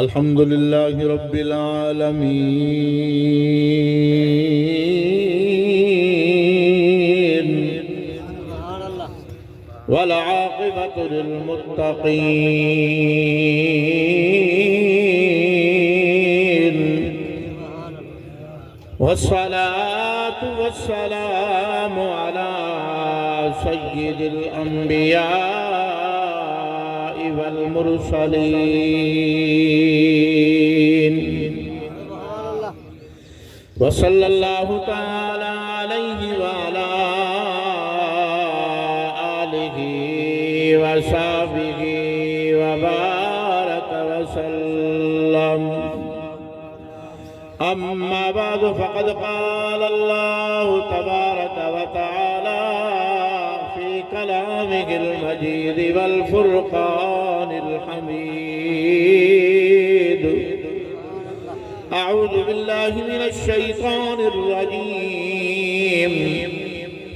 الحمد لله رب العالمين والعاقبة للمتقين والصلاة والسلام على سيد الأنبياء والمرسلين وصلى الله تعالى عليه وعلى آله وصحبه وبارك وسلم. أما بعد فقد قال الله تبارك وتعالى في كلامه المجيد والفرقان الحميد: أعوذ بالله من الشيطان الرجيم.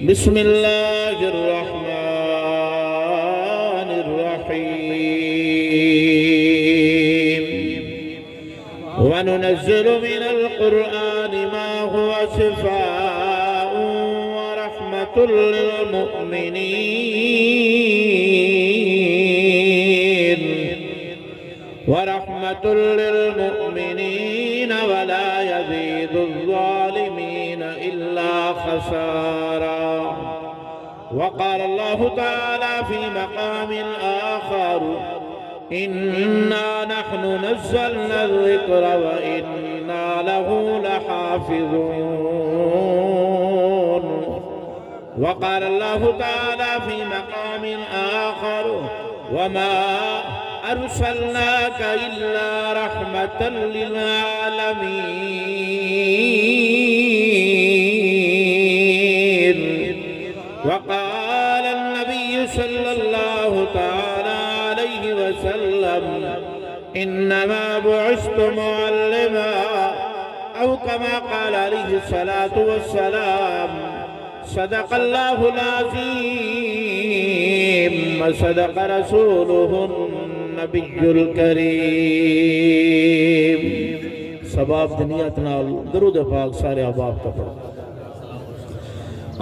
بسم الله الرحمن الرحيم. وننزل من القرآن ما هو شفاء ورحمة للمؤمنين ولا يزيد الظالمين إلا خسارا. وقال الله تعالى في مقام آخر: إنا نحن نزلنا الذكر وإنا له لحافظون. وقال الله تعالى في مقام آخر: وما أرسلناك إلا رحمة للعالمين. وقال النبي صلى الله تعالى عليه وسلم: إنما بعثت معلما، أو كما قال عليه الصلاة والسلام. صدق الله العظيم وصدق رسوله النبي الكريم. سباب دنیات نال درود پاک سارے احباب کا پڑھو.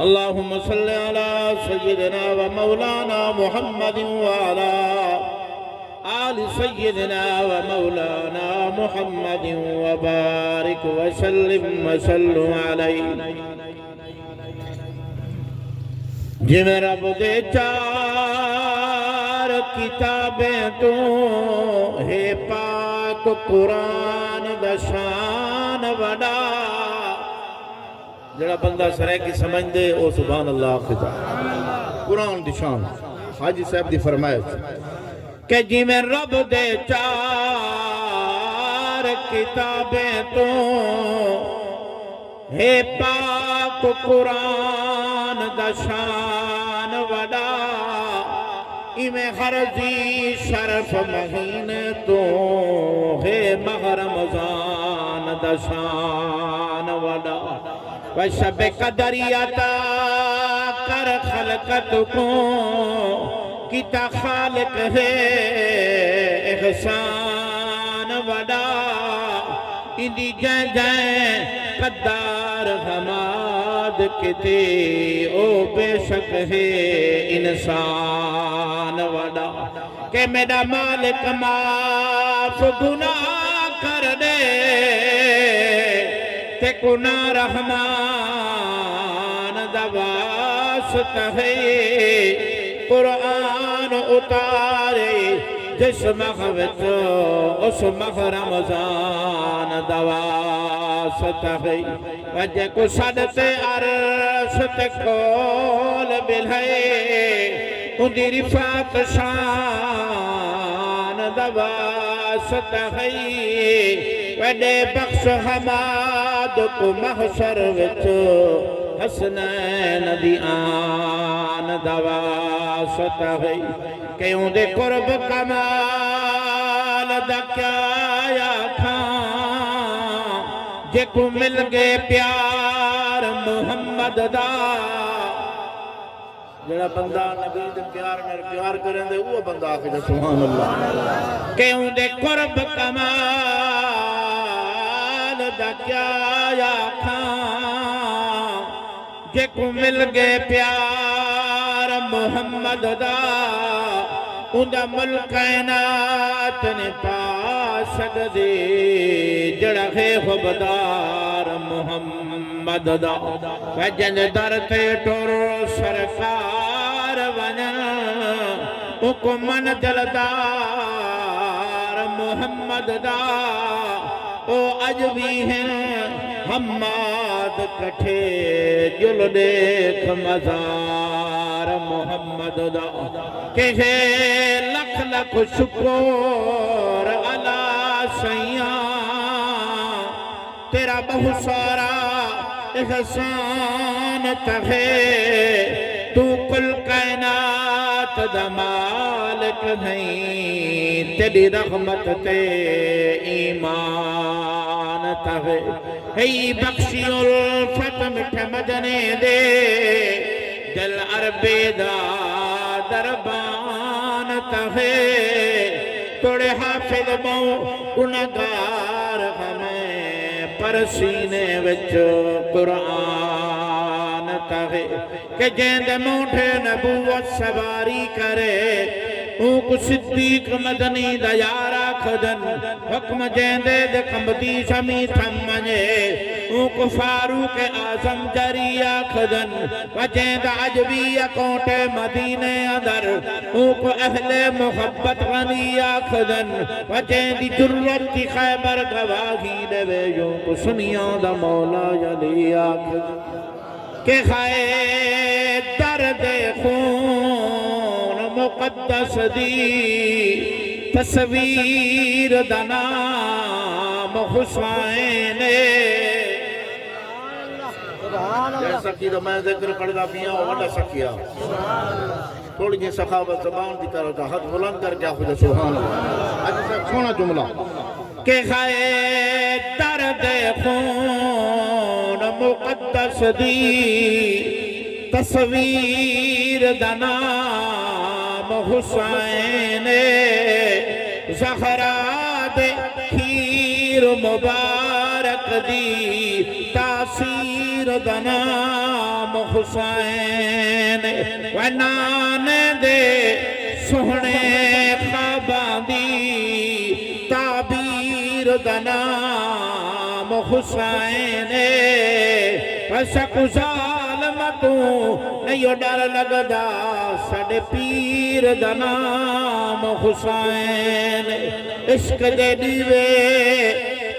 اللهم صل على سيدنا ومولانا محمد وعلى آل سيدنا ومولانا محمد وبارك وسلم وسلم عليه. جی میں رب دے چار کتابیں تو ہے پاک قرآن دا شان وڈا. جڑا بندہ سرے کی سمجھ دے او سبحان اللہ خدا. قرآن دی شان حاجی صاحب دی فرمائش کہ جی میں رب دے چار کتابیں تو ہے پاک قرآن دا شان وڈا. میں غرضی شرف مہینے تو ہے ماہ رمضان دا شان وڈا. وشب قدری عطا کر خلقت کو کتا خالق ہے احسان وڈا. اندی جائیں جائیں قدار حماد کتے او بے شک ہے انسان وڈا. کہ میرا مالک معاف گناہ کر دے تے گناہ رحمان دا واسطہ ہے. قرآن اتارے جس ماہ وچ اس ماہ رمضان دا واسطہ ہے. وجہ کو صدتے عرش تے کول بلھے اندی رفاق شان دا واسطہ ہے. وڈے بخش حماد کو محشر وچ حسنین دی آن دا واسطہ ہے. کہ ان دے قرب کمال دا کیا یا کھاں جے کو مل گئے پیار محمد دا. جڑا بندہ نبی دے پیار نال پیار کریں دے وہ بندہ آکھے سبحان اللہ کہ اون دے قرب کمال دا کیا آکھاں جے کو مل گئے پیار محمد دا اون دا ملک کائنات نے پا سکدے جڑا ہے خبردار محمد دا وجن در تے ٹر سرکار ونن حکمن دلدار محمد دا او اج بھی ہیں حماد کٹھے جل دیکھ مزار محمد دا کہ لکھ لکھ شکر اللہ سیاں تیرا بہت سارا احسان تھے تو کل کائنات دا مالک نہیں تیری رحمت تے ایمان تھے ہی بخشی الفت مٹھ مدنے دے دل عربی دا دربان تھے توڑے حافظ بو گناہگار ہمیں پر سینے وچ قرآن تھے کہ جیند موٹھے نبوت سواری کرے اون کو صدیق مدنی دا یارا کھدن حکم جیندے دے کمبتی شمی تھمنے اون کو فاروق اعظم جریہ کھدن و جیند عجبی اکونٹے مدینے اندر اون کو اہل محبت غنیہ کھدن و جیندی جرت کی خیبر گواہی دے ویجوں کو سنیاں دا مولا جلیہ کھدن کہ خائے درد خون مقدس دی تصویر دا نام حسین جیسا کی تو میں ذکر پڑھنا پیا وڈا سکیا تھوڑی جی سخاوت زبان دی طرح کا حد بلند کر کے خود سبحان اللہ آج سے سونا جملہ کہ خائے درد خون مقدس دی تصویر دا نام حسین زہرا دے کھیر مبارک دی تاثیر دا نام حسین و نان دے سہنے خواباں دی تعبیر دا نام حسین وسک ظالمتوں نہیں ڈر لگدا ساڑے پیر دا نام حسین عشق دے دیوے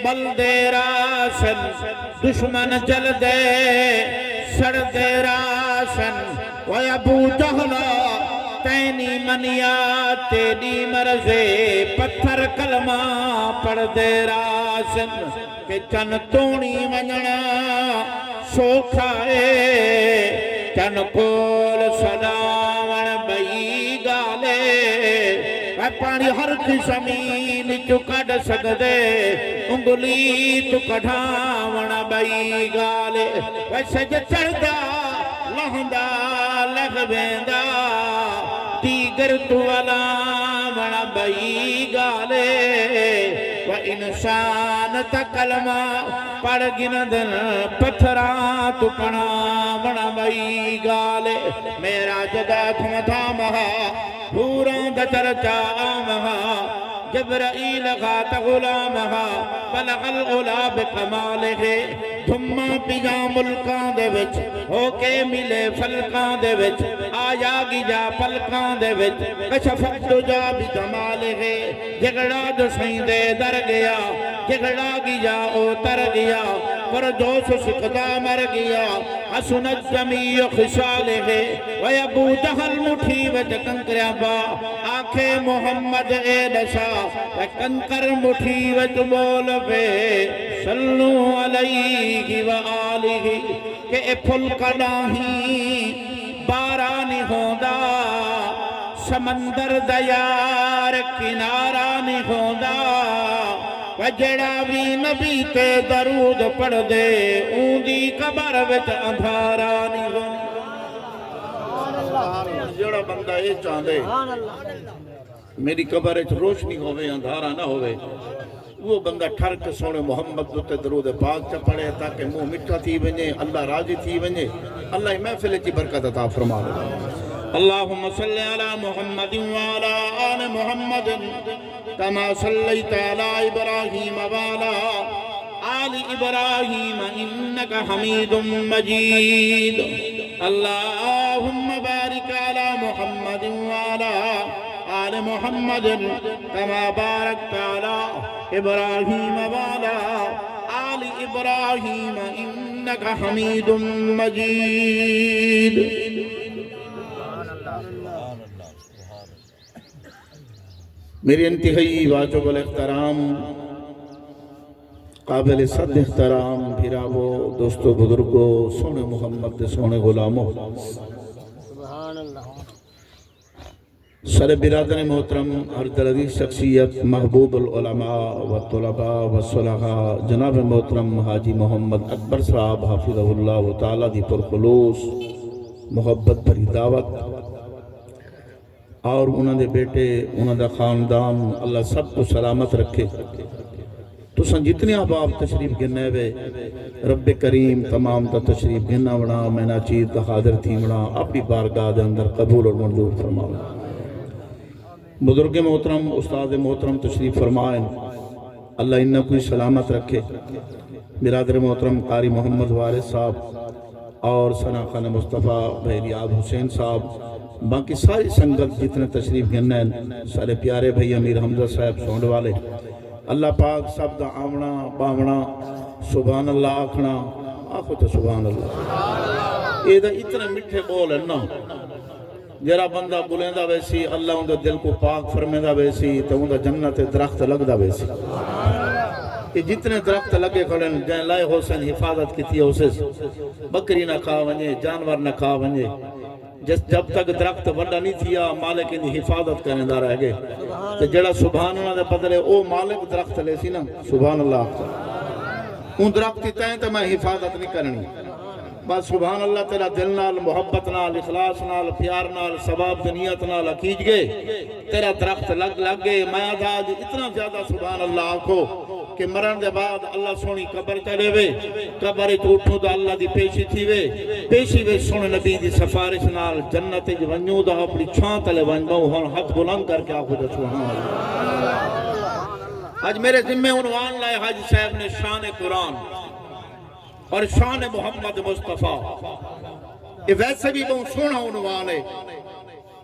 بل دے راسن دشمن جل دے سڑ دے راسن و ابو جہلا تینی منیا تیری مرضے پتھر کلمہ پڑھ دے راسن کہ چن تونی منجنا سوکھائے چن کول صداون بئی گالے پانی ہر قسمین چو کڑ سکدے انگلی تو کڑھاون بئی گالے ویسے جو چڑھدا لہندا لغویندہ دیگر تو علامن بئی گالے و انسان تا کلمہ پڑھ گندن پتھران تو پڑھاون بئی گالے میرا جگہ تھم تھامہا پوران دا چرچا آمہا جبرائیل غات غلامہا بلغ الغلا بکمالے دھما پیجا ملکان دے وچ ہو کے ملے فلکان دے وچ آیا گی جا پلکان دے وچ کشفت دو جا بھی کمالے جگڑا جو سیندے در گیا جگڑا گی جا او تر گیا پر جوش سکتا مر گیا حسنت جمیع خسالے و ابو جہل مٹھی وچ کنکریا با آنکھیں محمد اے دشا و کنکر مٹھی وچ بول پہ صلو علیہ وآلہ کہ اے پھل کا نہیں بارانی ہوندا سمندر دیار کنارہ نہیں ہوندا وجڑا بھی نبی تے درود پڑھ دے اون دی قبر وچ اندھارا نہیں ہوندا جڑا بندہ یہ چاہتے میری قبر وچ روشنی ہوے اندھارا نہ ہوے وہ بندہ ٹھر کے سونے محمد تے درود پاک چ پڑھے تاکہ منہ میٹھا تھی ونجے اللہ راضی تھی ونجے اللہ محفل کی برکت عطا فرما دے اللهم صل على محمد وعلى آل محمد كما صليت على إبراهيم وعلى آل إبراهيم إنك حميد مجيد اللهم بارك على محمد وعلى آل محمد كما باركت على إبراهيم وعلى آل إبراهيم إنك حميد مجيد میری انتہائی واجب الاحترام قابل صد احترام بھیراو دوستو بزرگو سونے محمد دے سونے غلاموں سر برادر محترم ہر دلدی شخصیت محبوب العلماء والطلباء والصلحاء جناب محترم حاجی محمد اکبر صاحب حافظہ اللہ تعالیٰ دی پرخلوص محبت بھری دعوت اور انہوں نے بیٹے انہوں نے خاندان اللہ سب کو سلامت رکھے تو سن جتنے احباب تشریف گننے وے رب کریم تمام تا تشریف گننا وڑا میں ناچیر تا حاضر تھی وڑا اپنی بارگاہ دے اندر قبول اور منظور فرماؤں بزرگ محترم استاد محترم تشریف فرمائیں اللہ انہوں کوئی سلامت رکھے برادر محترم قاری محمد وارث صاحب اور ثنا خان مصطفیٰ بھیریاب حسین صاحب باقی ساری سنگت جتنے تشریف گننے ہیں سارے پیارے بھائی امیر حمزہ صاحب سونڈ والے اللہ پاک سب دا آمنا باونا سبحان اللہ آکھنا آخو تو سبحان اللہ یہ دا اتنے مٹھے بول ہے نا جرا بندہ بلیندہ ویسی اللہ ان دا دل کو پاک فرمیندہ ویسی تو ان دا جنت درخت لگ دا ویسی کہ جتنے درخت لگے کھڑے جائیں لائے حسین حفاظت کی تھی اسے بکری نہ کھا ونجے جانور نہ کھا ونجے جب تک درخت وڈا نہیں تھیا مالک ان حفاظت کرنے دا رہ گئے تو جڑا سبحان اللہ دے بدلے او مالک درخت لے سی نا سبحان اللہ ان درخت تائیں تو میں حفاظت نہیں کرنی بس سبحان اللہ تیرا دل نال محبت نال اخلاص نال پیار نال ثواب دنیات نال عقیج گئے تیرا درخت لگ گئے میں آج اتنا زیادہ سبحان اللہ آنکھو کہ مرن دے بعد اللہ سونی قبر چلے وے قبر اٹھو دا اللہ دی پیشی تھی وے پیشی وے سونے نبی دی سفارش نال جنت ونجو دا اپنی چھان تلے ونجو ہون حق بلند کر کے آخو دا سبحان اللہ آج میرے ذمہ عنوان لائے حاجی صاحب نے شان قرآن اور شان محمد مصطفیٰ یہ ویسے بھی بہت سونا عنوان ہے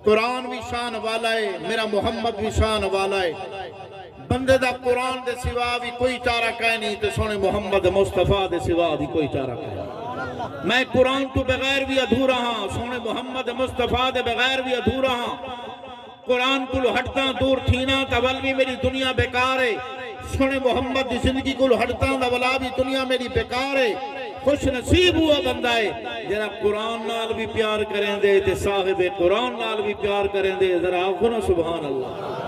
قرآن بھی شان والا ہے میرا محمد بھی شان والا ہے بندے دا قرآن دے سوا بھی کوئی چارہ کہہ نہیں تو سونے محمد مصطفیٰ دے سوا بھی کوئی چارہ کہہ نہیں میں قرآن تو بغیر بھی ادھورا ہاں سونے محمد مصطفیٰ دے بغیر بھی ادھورا ہاں قرآن کو ہٹتا دور تھینا تول بھی میری دنیا بیکار ہے سونے محمد دی زندگی کو ہٹتا دولا بھی دنیا میری بیکار ہے خوش نصیب ہوا بندہ ہے جنہا قرآن نال بھی پیار کریں دے تے صاحب قرآن نال بھی پیار کریں دے ذرا آخونا سبحان اللہ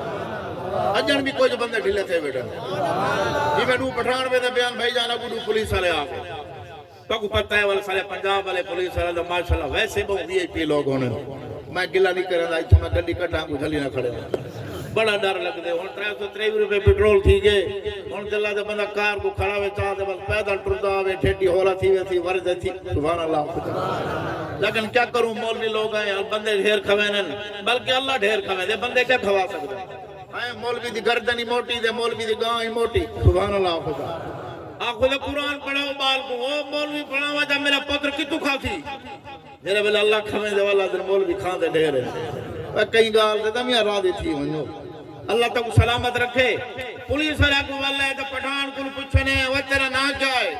اجن بھی کوئی بندے ڈھلے تھے بیٹا جی میں ڈو پٹھان میں دے بیان بھائی جانا کو ڈو پولیس والے آگے تو کو پتہ ہے والے سارے پنجاب والے پولیس والے تو ماشاءاللہ ویسے بہت وی آئی پی لوگ ہونے میں گلہ نہیں کریں دا میں گلی کٹھا کو جھلی نہ کھڑے بڑا ڈر لگ دے ہون 323 روپے پیٹرول تھی گئے ہون دلہ دے بندہ کار کو کھڑا ہوئے چاہ دے بس پیدل ٹردا ہوئے ٹھیٹی ہولا تھی وے تھی ورزے تھی سبحان اللہ لیکن کیا کروں مولوی لوگ ہیں بندے ڈھیر کھوینن بلکہ اللہ ڈھیر کھوین دے بندے کیا کھوا سکتے ہیں مولوی دی گردنی موٹی دے مولوی دی گاں ہی موٹی سبحان اللہ خدا آخو دے قرآن پڑھاؤ بال کو وہ مولوی پڑھاؤ جا میرا پتر کی تو کھا تھی میرے بلے اللہ کھوین دے والا دن مولوی کھان دے ڈھیر ہے کئی گال دے دمیا را دی تھی ونجو اللہ تک سلامت رکھے پولیس والا کو واللہ ہے تو پٹھان کو پوچھنے وہ تیرا نا جائے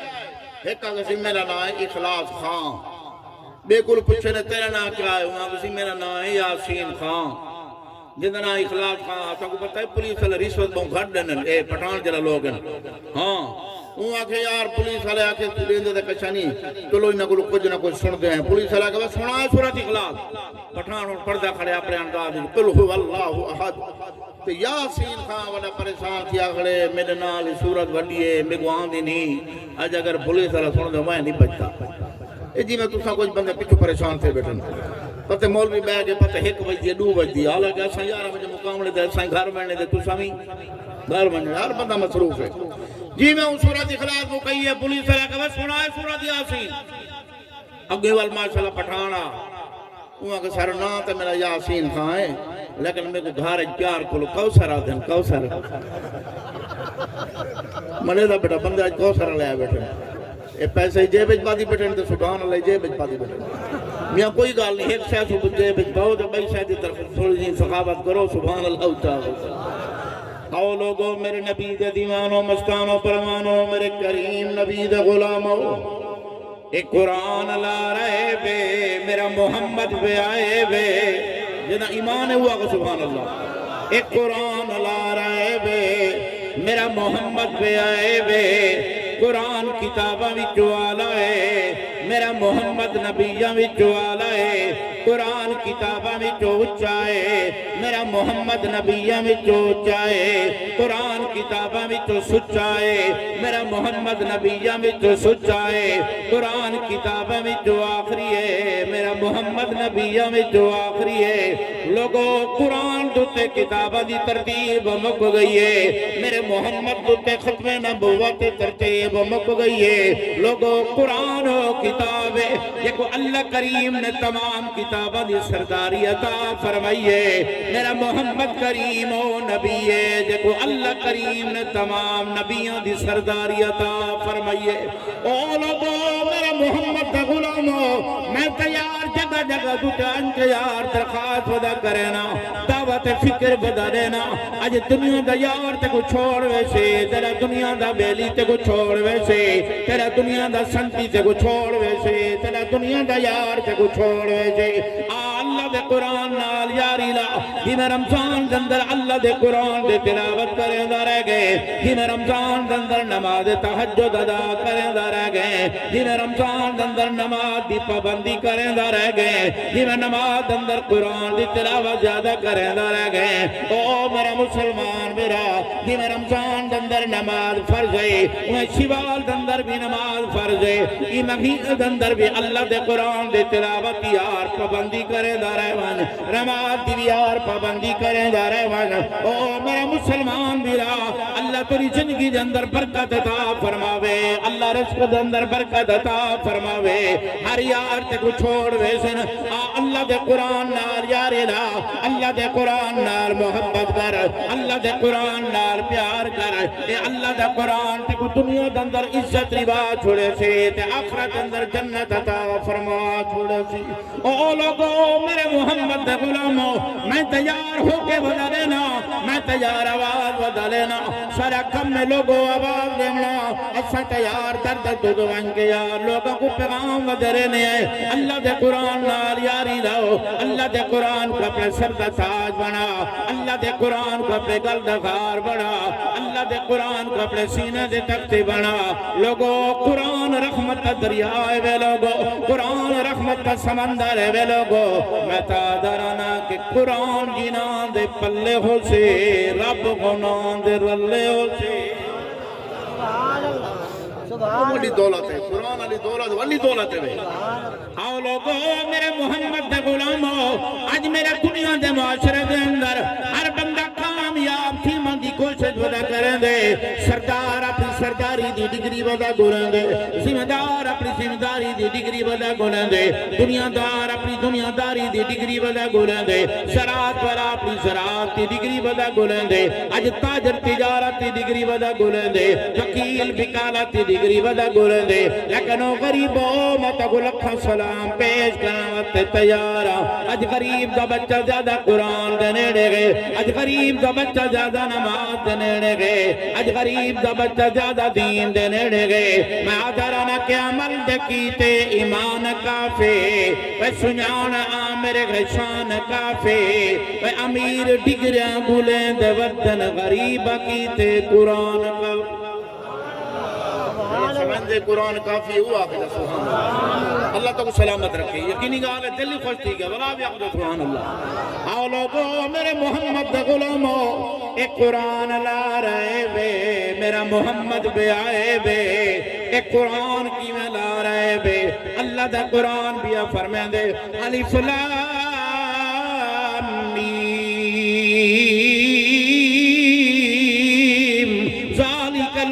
ایک کسی میرا نا ہے اخلاص خان بے کل پوچھنے تیرا نا کیا ہے وہاں کسی میرا نا ہے یاسین خان جندنا اخلاص خان تو کو پتہ ہے پولیس والا رشوت بہت گھٹ دینن اے پٹھان جرا لوگ ہیں ہاں وہ آکھے یار پولیس والے آکھے لیندے دے کچھانی چلو انہاں کو کچھ نہ کچھ سن دے ہیں پولیس والا کہ سنا ہے سورۃ اخلاص پٹھان پردہ کھڑے اپنے انداز قل هو اللہ احد تو یاسین خان والا پریشان تھی آگڑے میرے نال سورت وڈیے میرے کو آن دی نہیں آج اگر پولیس والا سن دے میں نہیں بچتا اے جی میں تسا کچھ بندے پیچھو پریشان تھے بیٹھن پتہ مولوی بہ گئے پتہ 1 بجے 2 بجے حالانکہ اساں 11 بجے مقاملے تے اساں گھر بننے تے تساں وی گھر بننے ہر بندہ مصروف ہے جی میں اس سورۃ اخلاص کو کہی ہے پولیس والا کہ سنا ہے سورۃ یاسین اگے وال ماشاءاللہ پٹھانا وہاں کہ سر نا تے میرا یاسین خان ہے لیکن میں کو گھر پیار کو کوثر آدن کوثر منے دا بیٹا بندہ کوثر لے بیٹھے اے پیسے جیب وچ پاتی بیٹھے تے سبحان اللہ جیب وچ پاتی بیٹھے میاں کوئی گل نہیں ایک شے سو جیب وچ پاؤ تے بئی شے دی طرف تھوڑی جی سخاوت کرو سبحان اللہ تعالی آؤ لوگو میرے نبی دے دیوانوں مستانوں پروانوں میرے کریم نبی دے غلاموں ایک قرآن لا رہے بے میرا محمد بے آئے بے جنہ ایمان ہوا کہ سبحان اللہ ایک قرآن لا رہے بے میرا محمد بے آئے بے قرآن کتابہ وچوں آلا ہے میرا محمد نبیہ وچوں آلا ہے قرآن کتابہ وچوں اچھا ہے میرا محمد نبیہ وچوں اچھا ہے قرآن کتابہ وچوں سچا ہے میرا محمد نبیہ وچوں سچا ہے قرآن کتابہ وچوں آخری ہے میرا محمد نبیہ وچوں آخری ہے لوگو قرآن دوتے کتابہ دی ترتیب مک گئی ہے میرے محمد دوتے ختم نبوت ترتیب مک گئی ہے لوگو قرآن و کتاب ہے یہ کو اللہ کریم نے تمام کتابہ دی سرداری عطا فرمائی ہے میرا محمد کریم و نبی ہے یہ کو اللہ کریم نے تمام نبیوں دی سرداری عطا فرمائی ہے او لوگو میرا محمد دا غلام ہو میں تیار جگہ جگہ دوتا انتیار درخواست ودا کرنا دعوت فکر بدا دینا آج دنیا دا یار تے کو چھوڑ ویسے تیرا دنیا دا بیلی تے کو چھوڑ ویسے تیرا دنیا دا سنتی تے کو چھوڑ ویسے تیرا دنیا دا یار تے کو چھوڑ ویسے اللہ دے قرآن نال یاری لا جنہ رمضان دندر اللہ دے قرآن دے تلاوت کریں دا رہ گئے جنہ رمضان دندر نماز تحجد ادا کریں دا رہ گئے جنہ رمضان دندر نماز دی پابندی کریں دا رہ گئے جنہ نماز دندر قرآن دی تلاوت زیادہ کریں دا رہ گئے او میرا مسلمان میرا جنہ رمضان دندر نماز فرض ہے انہیں شوال دندر بھی نماز فرض ہے یہ مغیر دندر بھی اللہ دے قرآن دے تلاوت یار پابندی کریں دا رہ ون رماد دی یار پابندی کریں دا رہ ون او میرا مسلمان میرا اللہ تیری زندگی دے اندر برکت عطا فرماوے اللہ رزق دے اندر برکت عطا فرماوے ہر یار تے کو چھوڑ ویسن اللہ دے قرآن نال یار لا اللہ دے قرآن نال محبت کر اللہ دے قرآن نال پیار کر اے اللہ دے قرآن تے کو دنیا دے اندر عزت روا چھوڑے سے تے آخرت اندر جنت عطا فرما چھوڑے سے او لوگو میرے محمد دے غلاموں میں تیار ہو کے بدا لینا میں تیار آواز بدا لینا سارا کم میں لوگوں آواز دینا ایسا تیار درد دودو انگے یار لوگوں کو پیغام بدرنے آئے اللہ دے قرآن نال یاری لاؤ اللہ دے قرآن کو اپنے سر دا تاج بنا اللہ دے قرآن کو اپنے گل دا غار بنا اللہ دے قرآن کو اپنے سینہ دے تختے بنا لوگوں قرآن رحمت کا دریائے وے لوگوں قرآن رحمت کا سمندر ہے وے لوگوں میں تا درانا کہ قرآن جنان دے پلے ہو سے رب غنان دے رلے ہو سے ولی دولت ہے قرآن علی دولت ولی دولت ہے آؤ لوگو میرے محمد دے غلاموں آج میرے دنیا دے معاشرے دے اندر ہر بندہ کامیاب تھی من دی کوشش ودا کریں دے سردار اپنی سرداری دی ڈگری ودا گریں دے ذمہ دار اپنی ذمہ داری دی ڈگری ودا گریں دے دنیا دار اپنی دنیا داری دی ڈگری ودا گریں دے زراعت والا اپنی زراعت دی ڈگری ودا گریں دے آج تاجر تجارت دی ڈگری ودا گریں دے وکیل وکالت دی ڈگری ودا گریں دے لیکن او غریبوں میں تگو لکھا سلام پیش کرناوت تیارا آج غریب دا بچہ زیادہ قرآن دینے گئے آج غریب دا بچہ زیادہ نماز دینے گئے آج غریب دا بچہ زیادہ دین دینے گئے میں آدھرانا کہ عمل دکیتے ایمان کافے وے سنیان آمر غشان کافے وے امیر ڈگریاں بولیں دے ودن غریب کیتے قرآن کافے سمندے قرآن کافی ہوا کہ سبحان اللہ اللہ تو کو سلامت رکھے یقینی گال ہے دلی خوش تھی گیا ولا بھی اقدر سبحان اللہ آؤ لوگو میرے محمد دے غلاموں ایک قرآن لا رہے بے میرا محمد بے آئے بے ایک قرآن کی میں لا رہے بے اللہ دا قرآن بھی فرمائیں دے الف لام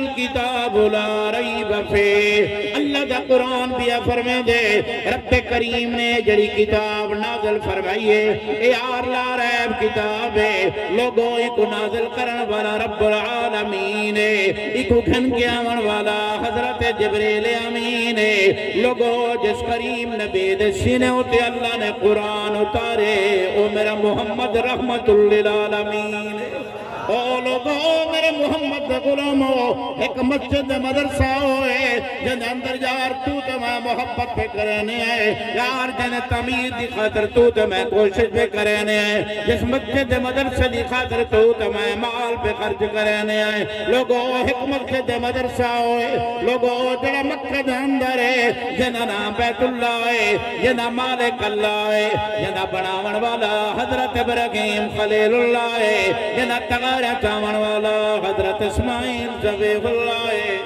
الکتاب لا ریب فیہ اللہ دا قرآن بھی فرمے دے رب کریم نے جڑی کتاب نازل فرمائیے اے یار لا ریب کتاب ہے لوگوں ایک نازل کرن والا رب العالمین ہے ایک گھن کے آمن والا حضرت جبریل امین ہے لوگوں جس کریم نبی دے سینے ہوتے اللہ نے قرآن اتارے او میرا محمد رحمت للعالمین ہے او لوگوں میرے محمد غلاموں ایک مسجد مدرسہ ہوئے جن اندر یار تو میں محبت پہ کرنے ہے یار جن تعمیر دی خاطر تو میں کوشش پہ کرنے ہے جس مسجد مدرسہ دی خاطر تو میں مال پہ خرچ کرنے ہے لوگوں ایک مسجد مدرسہ ہوئے لوگوں جڑا مکہ دے اندر ہے جنا نام بیت اللہ ہے جنا مالک اللہ ہے جنا بناون والا حضرت ابراہیم خلیل اللہ ہے جنا چاون والا حضرت اسماعیل ذبیح اللہ ہے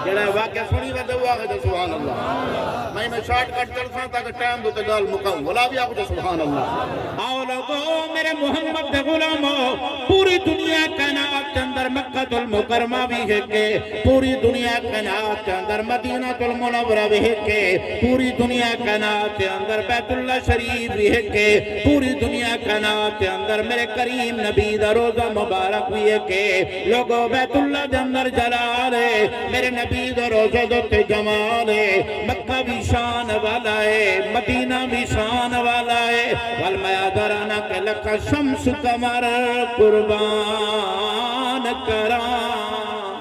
جڑا واقعہ سنی وجہ ہوا ہے سبحان اللہ میں شارٹ کٹ کر سا تاکہ ٹائم دو تے گل مکاؤں ولا بھی آپ کو سبحان اللہ آؤ لوگوں میرے محمد دے غلاموں پوری دنیا کائنات کے اندر مکہ المکرمہ بھی ہے کہ پوری دنیا کائنات کے اندر مدینہ المنورہ بھی ہے کہ پوری دنیا کائنات کے اندر بیت اللہ شریف بھی ہے کہ پوری دنیا کائنات کے اندر میرے کریم نبی دا روزہ مبارک بھی ہے کہ لوگوں بیت اللہ دے اندر جلال ہے میرے نبی دا روزہ دوتے جمال ہے مکہ بھی شان والا ہے مدینہ بھی شان والا ہے والمیا درانا کے لکھا شمس کمر قربان کران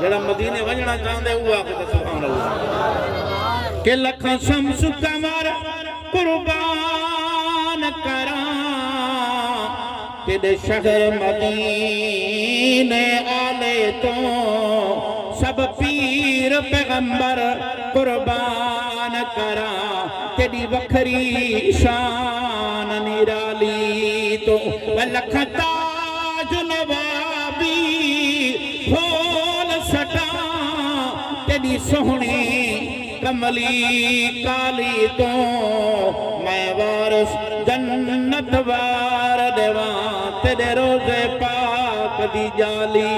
جڑا مدینے وجنا چاندے ہوا کہ سبحان اللہ کہ لکھا شمس کمر قربان کران تیرے شہر مدینے آلے تو سب پیر پیغمبر قربان کرا تیری وکھری شان نرالی تو لکھ تاج نوابی کھول سٹا تیری سہنی کملی کالی تو میں وارث جنت وار دیوان تیرے روزے پاک دی جالی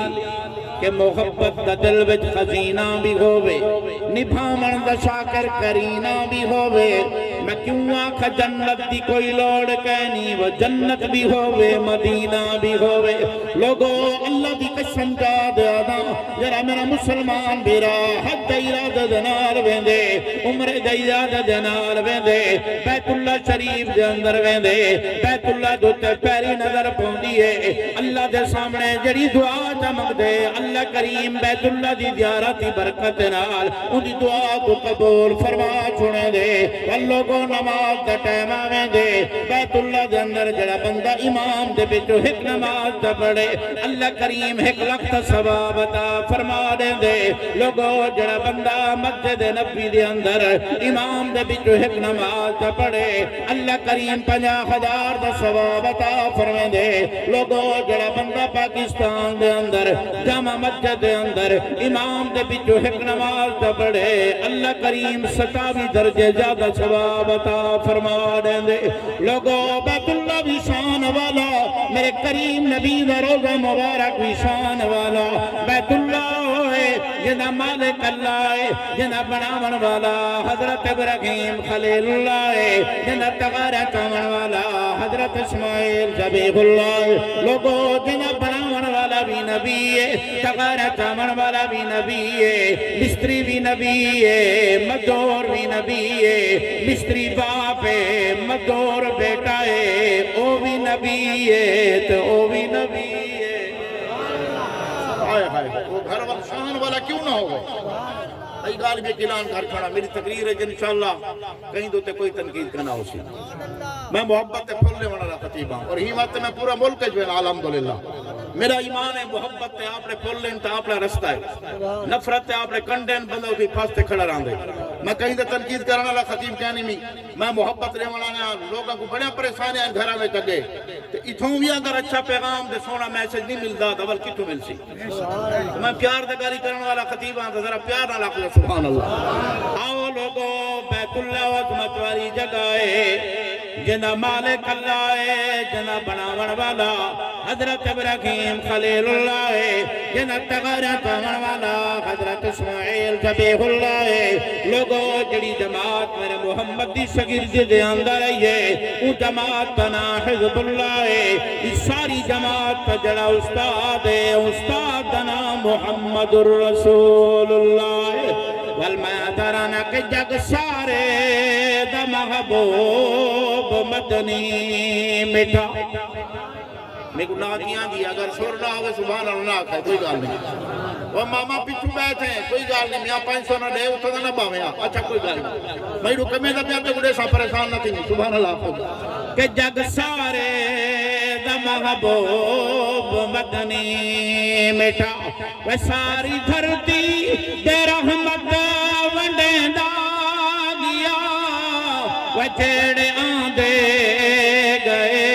کہ محبت دا دل وچ خزینہ بھی ہووے نبھامن دا شاکر کرینہ بھی ہووے میں کیوں آکھا جنت دی کوئی لوڑ کہنی وہ جنت بھی ہووے مدینہ بھی ہووے لوگوں اللہ دی قسم جا دے آدھا جرا میرا مسلمان بیرا حد ارادہ دنال ویندے عمر ارادہ دنال ویندے بیت اللہ شریف دے اندر ویندے بیت اللہ دوتے پیری نظر پوندی ہے اللہ دے سامنے جڑی دعا چمک دے اللہ کریم بیت اللہ دی زیارتی برکت نال ان دی دعا کو قبول فرما چھوڑے دے واللوگوں نماز دا ٹائم آویں دے بیت اللہ دے اندر جڑا بندہ امام دے بچو ایک نماز دا پڑھے اللہ کریم ایک لخت ثواب عطا فرما دے لوگوں جڑا بندہ مسجد نبی دے اندر امام دے بچو ایک نماز دا پڑھے اللہ کریم 50,000 دا ثواب عطا فرما دے لوگوں جڑا بندہ پاکستان دے اندر جامع مسجد دے اندر امام دے بچو ایک نماز دا پڑھے اللہ کریم 27 درجے زیادہ ثواب عطا فرما دے لوگوں بیت اللہ بھی شان والا میرے کریم نبی دا روزہ مبارک بھی شان والا بیت اللہ ہوئے جنہ مالک اللہ ہے جنہ بناون والا حضرت ابراہیم خلیل اللہ ہے جنہ تغارہ چاون والا حضرت اسماعیل ذبیح اللہ ہے لوگوں جنہ بناون والا بھی نبی ہے تغارہ چاون والا بھی نبی ہے مستری بھی نبی ہے مدور بھی نبی ہے مستری باپ ہے مدور بیٹا ہے او بھی نبی ہے تو او بھی نبی ہے وہ گھر والا شان والا کیوں نہ ہوگا ای گال بھی اعلان کر چھوڑا میری تقریر ہے کہ انشاءاللہ کہیں دوتے کوئی تنقید کرنا ہو سی میں محبت پھولنے والا خطیب ہوں اور ہی بات میں پورا ملک جو ہے الحمدللہ میرا ایمان ہے محبت آپ نے پھولنے تا آپ نے رستہ ہے نفرت آپ نے کنڈین بندوں کی پھاستے کھڑا رہاں دے میں کہیں تے تنقید کرنا والا خطیب کہنی میں محبت لے والا لوگوں کو بڑے پریشانی ہیں گھراں میں چگے تے ایتھوں بھی اگر اچھا پیغام دے سونا میسج نہیں ملدا تے ول کتھوں مل سی میں پیار دے گاری کرنے والا خطیب ہاں تے ذرا پیار نال آکھو سبحان اللہ آؤ لوگوں بیت اللہ عظمت والی جگہ ہے جنہ مالک اللہ ہے جنہ بناون والا حضرت ابراہیم خلیل اللہ جنت غیرت والا حضرت اسماعیل ذبیح اللہ لوگوں جڑی جماعت میرے محمد دی شگردی دے اندر ہے وہ جماعت تنا حزب اللہ اس ساری جماعت کا جڑا استاد ہے استاد تنا محمد الرسول اللہ والمادرانہ کے جگ سارے دا محبوب مدنی مٹھا میں کو نادیاں دی اگر سر نہ ہوگا سبحان اللہ کھائے کوئی گال نہیں وہ ماما پیچھو بیٹھے ہیں کوئی گال نہیں میاں 500 نہ دے اتھا نہ باویں اچھا کوئی گال نہیں میں رکے میں دبیاں تے گڑے سا پریشان نہ تھی سبحان اللہ کہ جگ سارے دا محبوب مدنی مٹھا وہ ساری دھرتی دے رحمت ونڈیندا گیا وہ جیڑے آندے گئے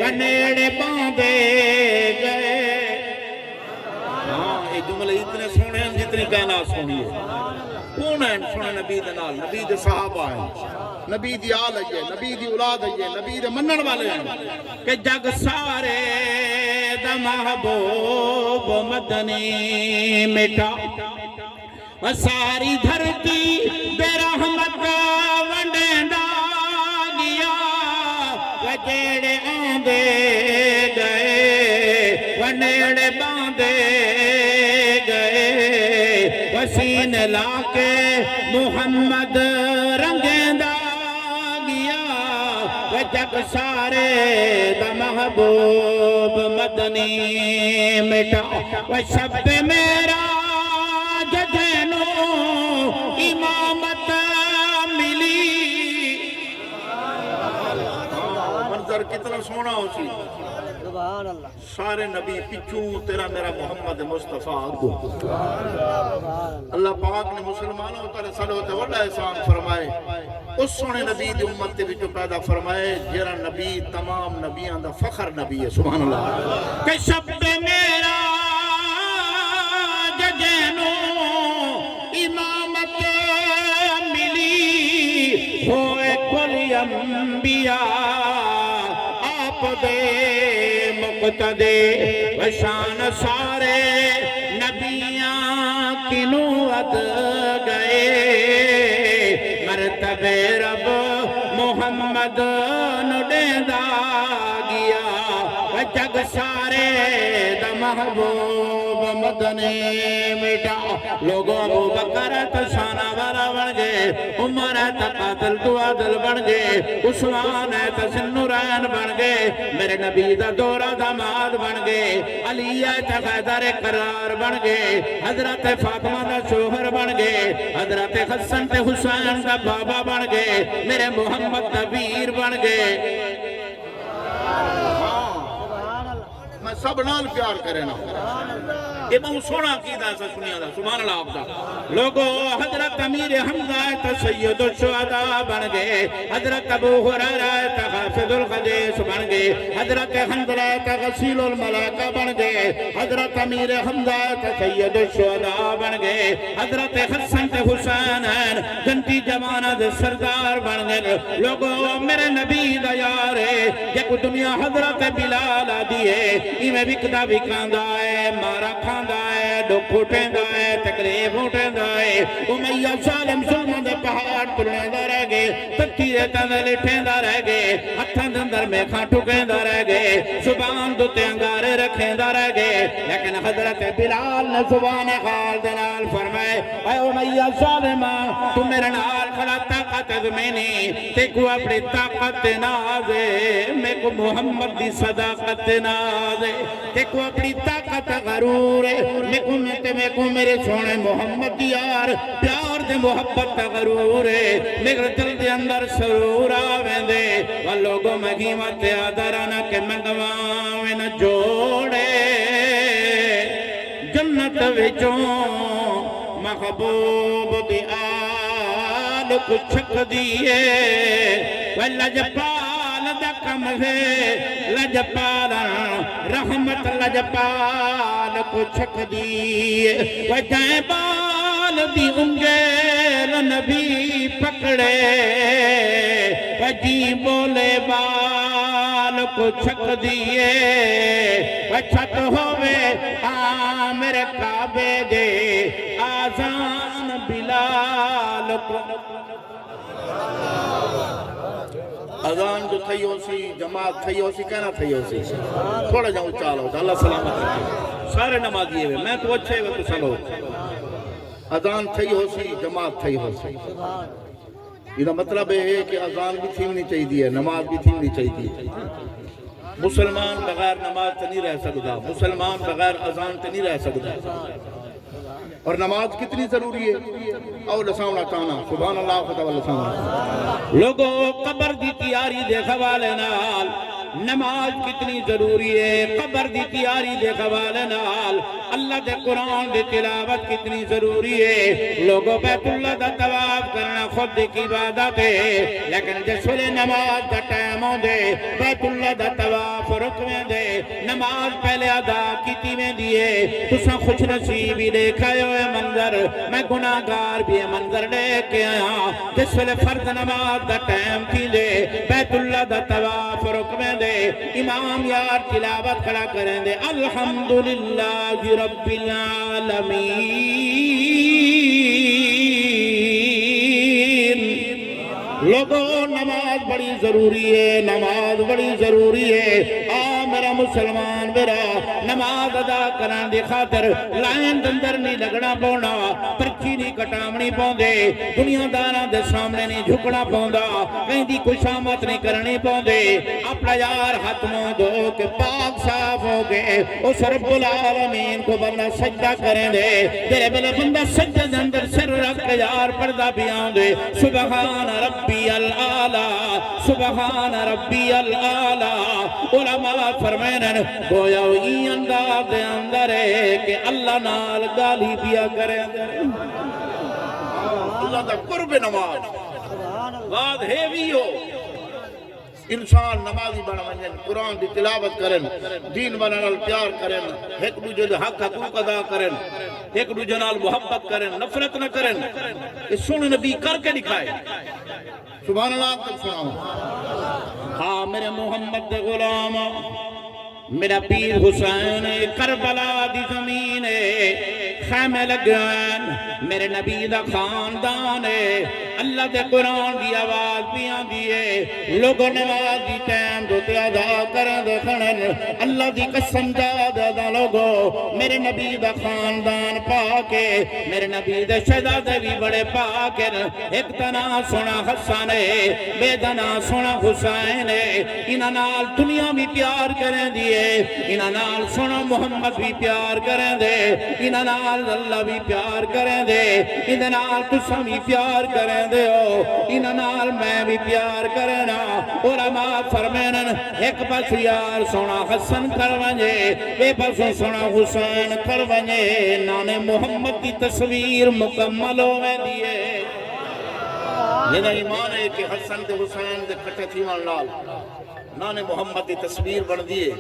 وہ نیڑے باندے گئے ہاں یہ جملے اتنے سونے ہیں جتنی کہنا سونی ہے کون ہیں سونے نبی دے نال نبی دے صحابہ ہیں نبی دی آل ہے نبی دی اولاد ہے نبی دے منن والے ہیں کہ جگ سارے دا محبوب مدنی مٹھا وہ ساری دھرتی بے رحمت ونڈیندا گیا وہ جیڑے آندے گئے وہ نیڑے باندے گئے وہ سینے لا کے محمد رنگیندا گیا وہ جگ سارے دا محبوب مدنی مٹھا وہ شب میرا ججنو امامت ملی منظر کتنا سونا ہو سی سبحان اللہ سارے نبی پچھو تیرا میرا محمد مصطفیٰ آگو اللہ پاک نے مسلمانوں پر صلوات وڈا احسان فرمائے اس سونے نبی دی امت بھی جو پیدا فرمائے جیرا نبی تمام نبیان دا فخر نبی ہے سبحان اللہ کہ شب میرا ججنو امامت ملی ہوئے کل انبیاء آپ دے مقتدے وشان سارے نبیاں کنوت گئے مرتبے رب محمد نڈیندا گیا جگ سارے دا محبوب مدنی مٹھا لوگوں ابو بکر تشانہ والا بن گئے عمر قاتل تو عادل بن گئے عثمان ذوالنورین بن گئے میرے نبی دا دورہ داماد بن گئے علی حیدر قرار بن گئے حضرت فاطمہ دا شوہر بن گئے حضرت حسن تے حسین دا بابا بن گئے میرے محمد دا ویر بن گئے میں سب نال پیار کرے نا یہ بہت سونا عقیدہ ایسا سنیا دا سبحان اللہ آپ دا لوگو حضرت امیر حمزہ سید الشہداء بن گئے حضرت ابو ہریرہ حافظ الحدیث بن گئے حضرت حنظلہ غسیل الملائکہ بن گئے حضرت امیر حمزہ سید الشہداء بن گئے حضرت حسن حسین جنتی جوانہ سردار بن گئے لوگو میرے نبی دا یار ہے جے کو دنیا حضرت بلال دیئے میں بکدا بکاندا ہے مارا کھاندا ہے دکھ اٹھیندا ہے تکلیف اٹھیندا ہے امیہ ظالم ظلم دے پہاڑ تلیندا رہ گئے تکی دے تندے لٹھیندا رہ گئے ہتھاں دے اندر میکھاں ٹھکیندا رہ گئے زبان دے انگارے رکھیندا رہ گئے لیکن حضرت بلال نے زبان خال دے نال فرمائے اے امیہ ظالما تو میرے نال کھڑا طاقت زمینی تے کو اپنی طاقت نازے میں کو محمد دی صداقت نازے تے کو اپنی طاقت غرور ہے میں کو میرے سونے محمد یار پیار دے محبت غرور ہے میرے دل دے اندر سرور آویں دے واللوگوں میں قیمت آدھرانا کے منگواں نہ جوڑے جنت وچوں محبوب دی آل کو چھک دیئے واللجپال دا کم ہے لجپال رحمت لجپال کو چھک دیئے وجائیں بال دی انگیل نبی پکڑے وجی بولے بال کو چھک دیئے چھت ہوئے میرے کعبے دے آزان بلال کو اذان جو تھئی ہو سی جماعت تھئی ہو سی کہنا تھئی ہو سی تھوڑا جاؤں چالو اللہ سلامت رکھے سارے نمازی ہوئے میں تو اچھے ہوئے تو سلو اذان تھئی ہو سی جماعت تھئی ہو سی یہ مطلب ہے کہ اذان بھی تھیمنی چاہیے نماز بھی تھیمنی چاہیے مسلمان بغیر نماز تے نہیں رہ سکتا مسلمان بغیر اذان تے نہیں رہ سکتا اور نماز کتنی ضروری ہے او لساؤنا چاہنا سبحان اللہ خدا و لساؤنا لوگوں قبر دی تیاری دے حوالے نال نماز کتنی ضروری ہے قبر دی تیاری دے حوالے نال اللہ دے قرآن دے تلاوت کتنی ضروری ہے لوگوں بیت اللہ دا طواف کرنا خود کی عبادت ہے لیکن جس ویلے نماز دا ٹائم ہو دے بیت اللہ دا طواف رکویں دے نماز پہلے ادا کیتی میں دیے تساں خوش نصیبی دیکھا ہوئے منظر میں گناہگار بھی منظر لے کے آیا جس ویلے فرض نماز دا ٹائم تھی دے بیت اللہ دا طواف رکویں دے امام یار تلاوت کھڑا کریں دے الحمدللہ رب العالمین لوگوں نماز بڑی ضروری ہے نماز بڑی ضروری ہے میرا مسلمان میرا نماز ادا کران دی خاطر لائن دندر نہیں لگنا پونا پرچی نہیں کٹامنی پوندے دنیا دانا دے سامنے نہیں جھکنا پوندا کہیں دی کشامت نہیں کرنی پوندے اپنا یار ہاتھ موں دو کہ پاک صاف ہو گئے اس رب العالمین کو بندہ سجدہ کریں دے تیرے بلے بندہ سجدہ دندر سر رکھ کے یار پردہ بھی آن دے سبحان ربی العالی سبحان ربی العالی علماء فرمینن گویا ای انداز دے اندر ہے کہ اللہ نال گالی پیا کرے اللہ دا قرب نماز بعد ہے بھی ہو انسان نمازی بنا ونجن قرآن دی تلاوت کرن دین بنال پیار کرن ایک دوجے دے حق حقوق ادا کرن ایک دوجے نال محبت کرن نفرت نہ کرن اس سن نبی کر کے دکھائے سبحان اللہ تک سلام ہاں میرے محمد دے غلام میرا پیر حسین کربلا دی زمین خیمے لگان میرے نبی دا خاندان اللہ دے قرآن دی آواز پیاں دیئے لوگوں نماز دی ٹائم دو تے ادا کرن دے کھنن اللہ دی قسم دا لوگوں میرے نبی دا خاندان پاکے میرے نبی دے شہزادے بھی بڑے پاکے ایک تنا سونا حسن بے دنا سونا حسین انہاں نال دنیا بھی پیار کریں دیئے انہاں نال سونا محمد بھی پیار کریں دے انہاں نال اللہ بھی پیار کریں دے انہاں نال تساں بھی پیار کریں دے ہو انہاں نال میں بھی پیار کرنا علماء فرمینن ایک پاس یار سونا حسن کر ونجے بے پاس سونا حسین کر ونجے نانے محمد کی تصویر مکمل ہوئے دیئے یہ ایمان ہے کہ حسن دے حسین دے کٹھے تھیوان لال نانے محمد دی تصویر بن دیئے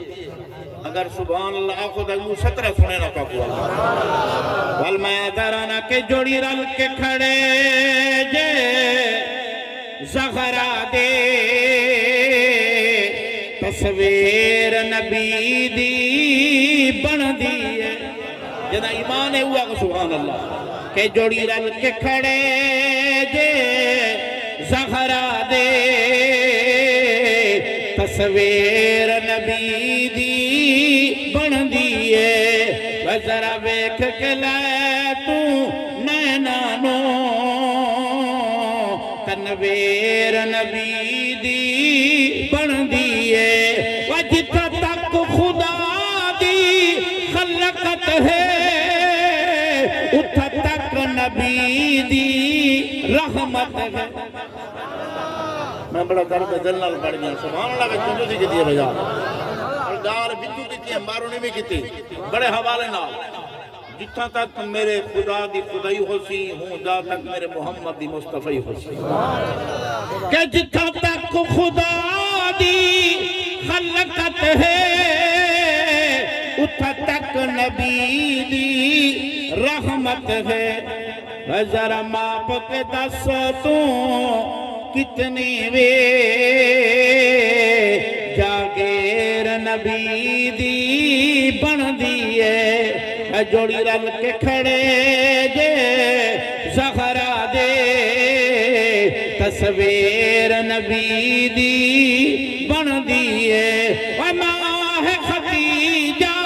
اگر سبحان اللہ خود اگو 17 سنے نہ پاکو اللہ والمیدرانہ کے جوڑی رل کے کھڑے جے زغرا دے تصویر نبی دی بن دیئے جنا ایمان ہے ہوا سبحان اللہ کہ جوڑی رل کے کھڑے جے زغرا دے تصویر نبی دی بن دیئے وزرہ ویکھ کے لائے تو نینانو تنویر نبی دی بن دیئے وجتہ تک خدا دی خلقت ہے اتھا تک نبی دی رحمت ہے میں بڑا درد دل نال پڑھ گیا سبحان اللہ کے چنجو دی کتی ہے بجا اور دار بچو کتی ہے مارونی بھی کتی بڑے حوالے نال جتھا تک میرے خدا دی خدائی ہو سی ہوں دا تک میرے محمد دی مصطفی ہو سی کہ جتھا تک خدا دی خلقت ہے اتھا تک نبی دی رحمت ہے ذرا ماپ کے دس تو کتنی وے جاگے نبی دی بن دیئے جوڑی رل کے کھڑے جے زہرا دے تصویر نبی دی بن دیئے ماہ خدیجہ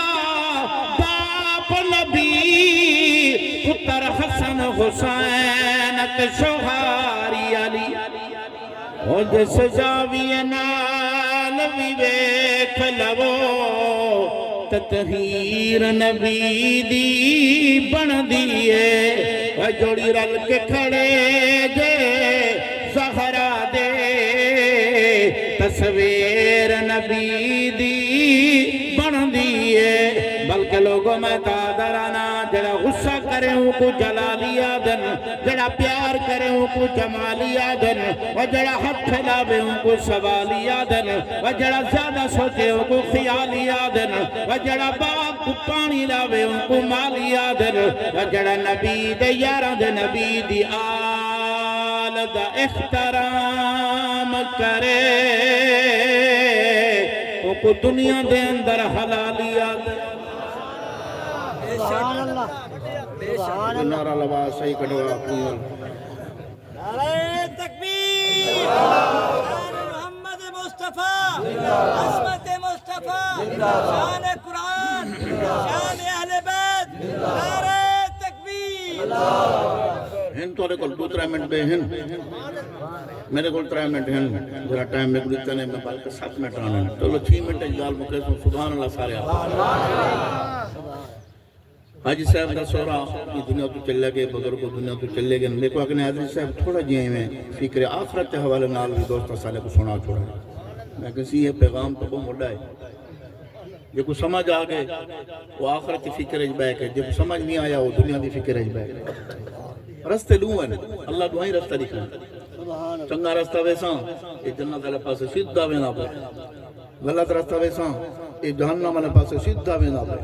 باپ نبی پتر حسن حسین شوہاری علی او جس جاوی نال بھی ویکھ لو تطہیر نبی دی بن دیئے جوڑی رل کے کھڑے جے زہرا دے تصویر نبی دی بن دیئے بلکہ لوگوں میں تادرانا جڑا غصہ کرے ہوں کو جلالی آدن جڑا پیار کرے ہوں کو جمالی آدن و جڑا حق پھیلاوے ہوں کو سوالی آدن و جڑا زیادہ سوچے ہوں کو خیالی آدن و جڑا باپ کو پانی لاوے ہوں کو مالی آدن و جڑا نبی دے یارہ دے نبی دی آل دا احترام کرے وہ کو دنیا دے اندر حلالی آدن نعرہ لباس صحیح کڑوا اپنی نعرہ تکبیر شان محمد مصطفیٰ عظمت مصطفیٰ شان قرآن شان اہل بیت نعرہ تکبیر ہن تو کول 2-3 منٹ بے ہن میرے کول 3 منٹ ہن ذرا ٹائم میں گزرتا نہیں میں بلکہ 7 منٹ آنا چلو 6 منٹ اجلال مکے سبحان اللہ سارے حاجی صاحب کا سورا یہ دنیا تو چلے گئے بزرگ دنیا تو چلے گئے لیکن اگنے حضرت صاحب تھوڑا جی میں فکر آخرت حوالے نال بھی دوستہ سالے کو سنا چھوڑا میں کسی یہ پیغام تو بہت مڈا ہے جو کو سمجھ آگئے وہ آخرت فکر اج بیک ہے جو کو سمجھ نہیں آیا وہ دنیا دی فکر اج بیک ہے رستے دوں ہیں اللہ دعائیں رستہ دکھنا چنگا رستہ ویساں یہ جنت والے پاس سیدھا وینا پہ غلط رستہ ویساں یہ جہنم والے پاس سیدھا وینا پہ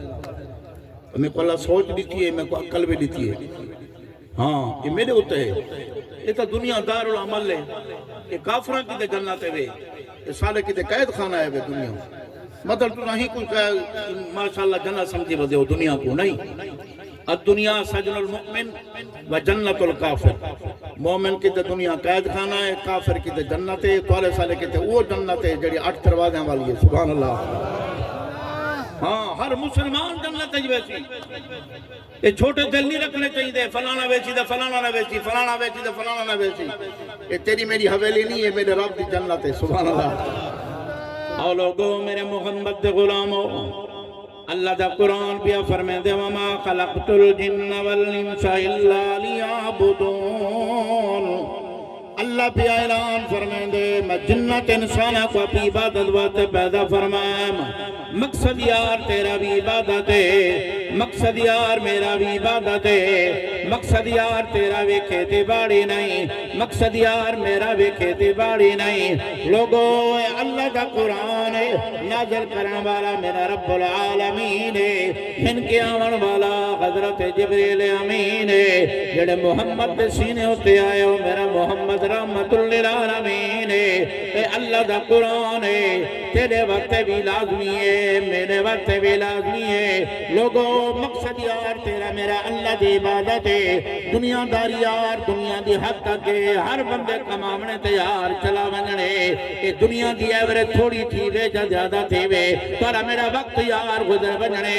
میں کو اللہ سوچ دیتی ہے میں کو عقل بھی دیتی ہے ہاں یہ میرے ہوتے ہے یہ تو دنیا دار العمل ہے یہ کافران کی تے جنت ہے یہ سالے کی تے قید خانہ ہے دنیا مطلب تو نہیں کچھ ماشاءاللہ جنت سمجھی بدے ہو دنیا کو نہیں الدنیا سجن المؤمن و جنت الکافر مومن کی تے دنیا قید خانہ ہے کافر کی تے جنت ہے توالے سالے کی تے وہ جنت ہے جڑی 8 دروازے والی ہے سبحان اللہ ہاں ہر مسلمان جنت ہے ویسی یہ چھوٹے دل نہیں رکھنے چاہیے دے فلانا ویسی دے فلانا نہ ویسی فلانا ویسی دے فلانا نہ ویسی یہ تیری میری حویلی نہیں ہے میرے رب دی جنت ہے سبحان اللہ اور لوگوں میرے محمد دے غلاموں اللہ دا قرآن پیا فرمائے دے وما خلقت الجن والانس الا لیعبدون اللہ پیا اعلان فرمائے دے میں جنت انسانہ کو اپنی عبادت واسطے پیدا فرمائے مقصد یار تیرا بھی عبادت ہے مقصد یار میرا بھی عبادت ہے مقصد یار تیرا بھی کھیتی باڑی نہیں مقصد یار میرا بھی کھیتی باڑی نہیں لوگوں اللہ کا قرآن ہے نازل کرنے والا میرا رب العالمین ہے ان کے آمن والا حضرت جبریل امین ہے جڑے محمد سینے ہوتے آئے ہو میرا محمد رحمت للعالمین ہے اے اللہ کا قرآن ہے تیرے وقت بھی لازمی ہے میرے وقت بھی لازمی ہے لوگوں مقصد یار تیرا میرا اللہ دی عبادت ہے دنیا داری یار دنیا دی حد تک ہر بندے کمامنے تیار چلا ونجنے کہ دنیا دی ایورے تھوڑی تھی وے جا زیادہ تھی وے تارا میرا وقت یار گزر ونجنے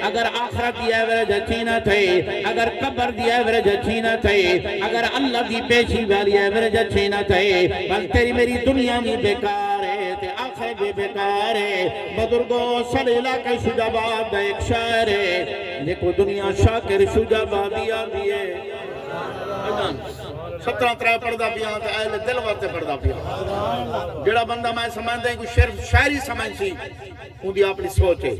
اگر آخرت دی ایورے جچی نہ تھے اگر قبر دی ایورے جچی نہ تھے اگر اللہ دی پیشی والی ایورے جچی نہ تھے بل تیری میری دنیا میں بیکار ہے تے آخر بھی بیکار ہے بزرگوں سلیلہ کے شجاباد دا ایک شاعر ہے دیکھو دنیا شاکر شجابادی آدھی ہے 17 پڑھدا پیا تے اہل دل واسطے پڑھدا پیا جڑا بندہ میں سمجھدا ہے کوئی صرف شاعری سمجھ سی اودی اپنی سوچ ہے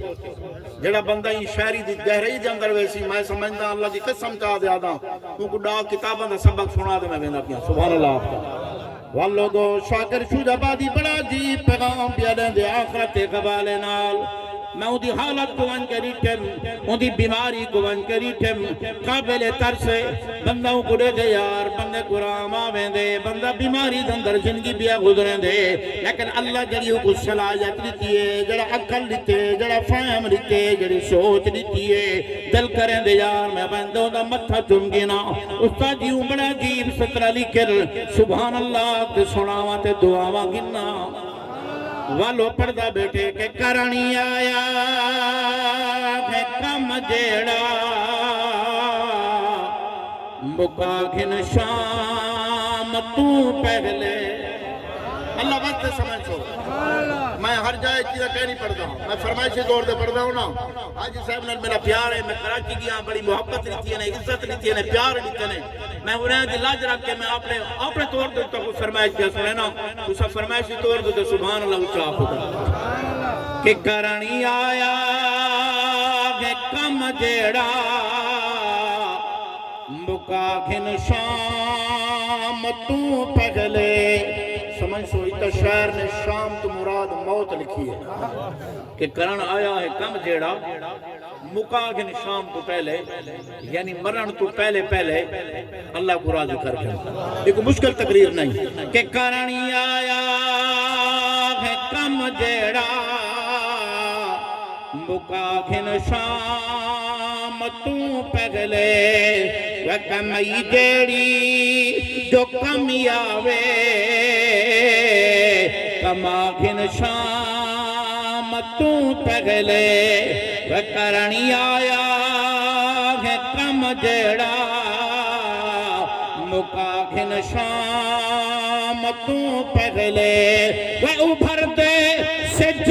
جڑا بندہ یہ شاعری دی گہرائی دے اندر ویسی میں سمجھدا اللہ دی قسم چا دے آدا کیونکہ ڈا کتاباں دا سبق سنا دے میں ویندا پیا سبحان اللہ واللوگوں شاکر شجابادی بڑا جی پیغام پیا دے آخرت کے حوالے نال میں اُن دی حالت کو ون کری ٹھم اُن دی بیماری کو ون کری ٹھم قابل ترسے بندوں کو دے دے یار بندے قرآن آویں دے بندہ بیماری دندر زندگی بیا گزریں دے لیکن اللہ جڑی کو صلاحیت دیتی ہے جڑا عقل دیتی ہے جڑا فہم دیتی ہے جڑی سوچ دیتی ہے دل کریں دے یار میں بندوں دا متھا چم گنا استاد جی بڑا عجیب سترہ لکھر سبحان اللہ تے سناواں تے دعاواں گنا والو پردہ بیٹے کے کرنی آیا ہے کم جیڑا مکا گھن شام تو پہلے اللہ وقت سمجھ سو میں ہر جائے چیزیں کہہ نہیں پڑھتا ہوں میں فرمائشی طور دے پڑھتا ہوں نا حاجی صاحب نے میرا پیار ہے میں کراچی گیا بڑی محبت لیتی ہے عزت لیتی ہے پیار لیتی ہے میں انہیں دی لاج رکھ کے میں اپنے طور دے تو فرمائش کیا سنے نا اسا فرمائشی طور دے سبحان اللہ اچھا خدا کہ کرنی آیا ہے کم جیڑا مکا گھن شام تو پہلے سمجھ سو اتنا شہر نے شام تو مراد موت لکھی ہے کہ کرن آیا ہے کم جیڑا مکا گھن شام تو پہلے یعنی مرن تو پہلے اللہ کو راضی کر کے ایک مشکل تقریر نہیں کہ کرنی آیا ہے کم جیڑا مکا گھن شام تو پہلے کمئی جیڑی جو کمی آوے کما گھن شام تو پہلے کرنی آیا ہے کم جیڑا مکا گھن شام تو پہلے ابھر دے سج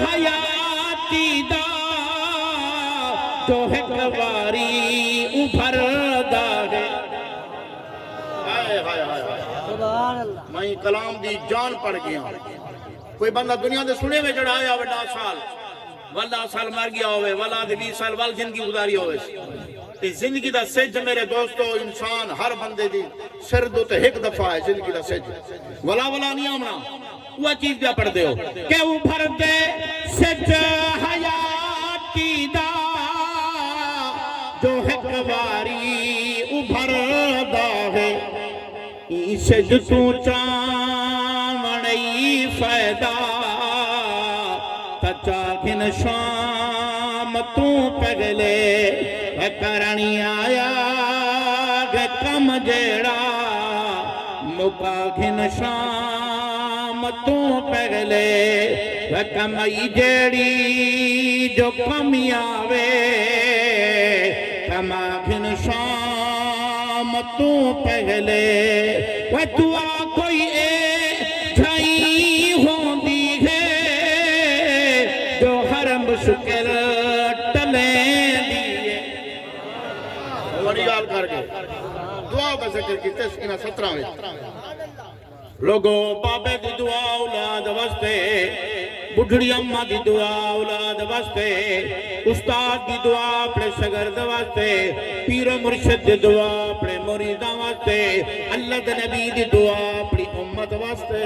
حیاتی دا جو ہے کواری ابھر دا ہے میں کلام دی جان پڑھ گیا کوئی بندہ دنیا دے سنے میں جڑا آیا ہوئے 10 سال مر گیا ہوئے والا دے 20 سال وال زندگی گزاری ہوئے اس زندگی دا سج میرے دوستو انسان ہر بندے دی سر دو تے ایک دفعہ ہے زندگی دا سج ولا نہیں آمنا وہ چیز پہ پڑھ دے ہو کہ ابھر دے سج حیاتی دا جو ہے کواری ابھر دا ہے سج تو چامنئی فیدا تچا گھن شام تو پہلے کرنی آیا گے کم جیڑا مکا گھن شام تو پہلے کمئی جیڑی جو کمی آوے کما گھن شام تو پہلے وہ دعا کوئی اے جھائی ہوندی ہے جو ہر مشکل ٹلیں دیئے بڑی گال کر کے دعا کا ذکر کی تسکینہ 17 میں لوگو بابے دی دعا اولاد واسطے بڑھڑی اممہ دی دعا اولاد واسطے استاد دی دعا اپنے شگرد واسطے پیر و مرشد دی دعا اپنے مریدہ واسطے اللہ دے نبی دی دعا اپنی امت واسطے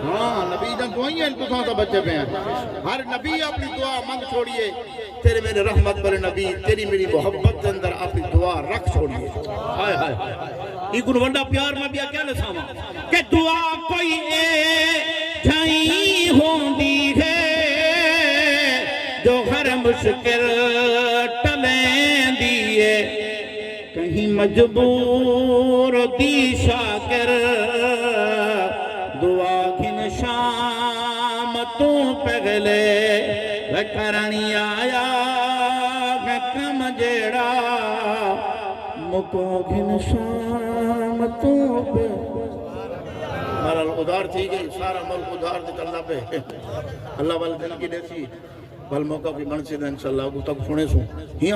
ہاں نبی جن دعائیں ان تو ساتھ بچے پہ ہیں ہر نبی اپنی دعا مانگ چھوڑیے تیرے میرے رحمت پر نبی تیری میری محبت کے اندر اپنی دعا رکھ چھوڑیے ہائے ہائے ایک ونڈا پیار میں بیا کیا لساما کہ دعا کوئی اے جھائی ہوندی ہے جو ہر مشکل ٹلیں دیئے کہیں مجبور دی شاکر دعا گھن شام تو پہلے کرنی آیا کم جیڑا مکو گھن شام تو مارا ادھار تھی گئی سارا ملک ادھار دیتا اللہ پہ اللہ والا دن کی دیسی بل موقع بھی بن سے دیں انشاءاللہ کو تک سنے سوں